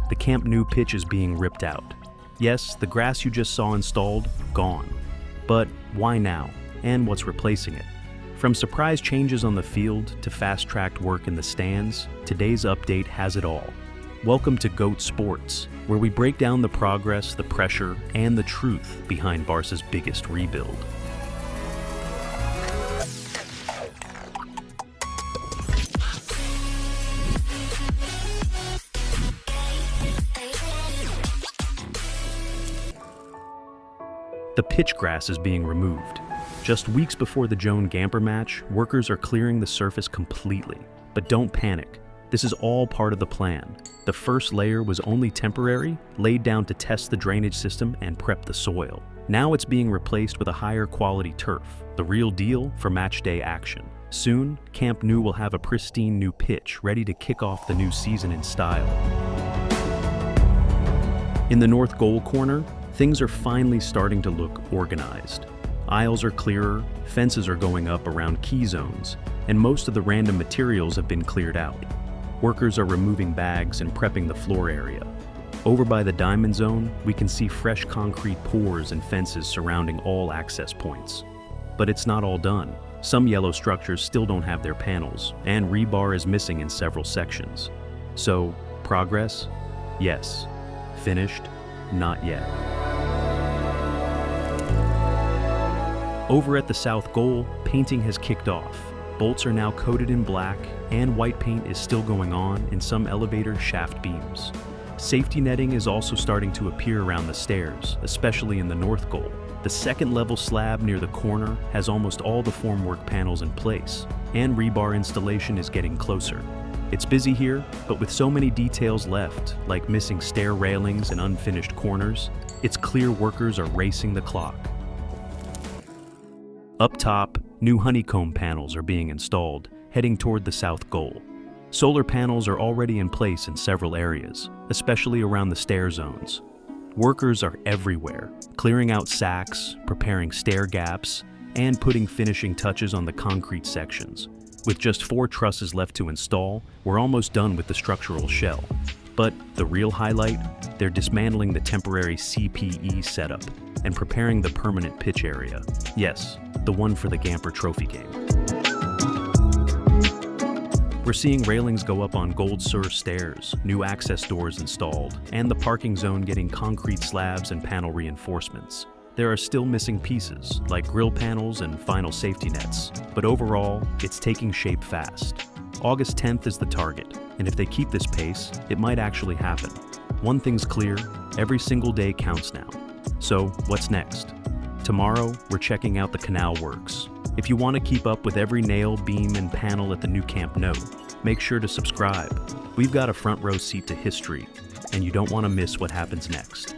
the Camp Nou pitch is being ripped out. Yes, the grass you just saw installed, gone. But why now? And what's replacing it? From surprise changes on the field to fast-tracked work in the stands, today's update has it all. Welcome to GOAT Sports, where we break down the progress, the pressure, and the truth behind Barca's biggest rebuild. The pitch grass is being removed. Just weeks before the Joan Gamper match, workers are clearing the surface completely. But don't panic. This is all part of the plan. The first layer was only temporary, laid down to test the drainage system and prep the soil. Now it's being replaced with a higher quality turf, the real deal for match day action. Soon, Camp Nou will have a pristine new pitch ready to kick off the new season in style. In the north goal corner, things are finally starting to look organized. Aisles are clearer, fences are going up around key zones, and most of the random materials have been cleared out. Workers are removing bags and prepping the floor area. Over by the diamond zone, we can see fresh concrete pours and fences surrounding all access points. But it's not all done. Some yellow structures still don't have their panels, and rebar is missing in several sections. So, progress? Yes. Finished? Not yet. Over at the south goal, painting has kicked off. Bolts are now coated in black, and white paint is still going on in some elevator shaft beams. Safety netting is also starting to appear around the stairs, especially in the north goal. The second level slab near the corner has almost all the formwork panels in place, and rebar installation is getting closer. It's busy here, but with so many details left, like missing stair railings and unfinished corners, it's clear workers are racing the clock. Up top, new honeycomb panels are being installed, heading toward the south goal. Solar panels are already in place in several areas, especially around the stair zones. Workers are everywhere, clearing out sacks, preparing stair gaps, and putting finishing touches on the concrete sections. With just 4 trusses left to install, we're almost done with the structural shell. But the real highlight, they're dismantling the temporary CPE setup and preparing the permanent pitch area. Yes, the one for the Gamper Trophy game. We're seeing railings go up on Gold Sur stairs, new access doors installed, and the parking zone getting concrete slabs and panel reinforcements. There are still missing pieces, like grill panels and final safety nets, but overall, it's taking shape fast. August 10th is the target, and if they keep this pace, it might actually happen. One thing's clear, every single day counts now. So, what's next? Tomorrow, we're checking out the canal works. If you want to keep up with every nail, beam, and panel at the new Camp Nou, make sure to subscribe. We've got a front row seat to history, and you don't want to miss what happens next.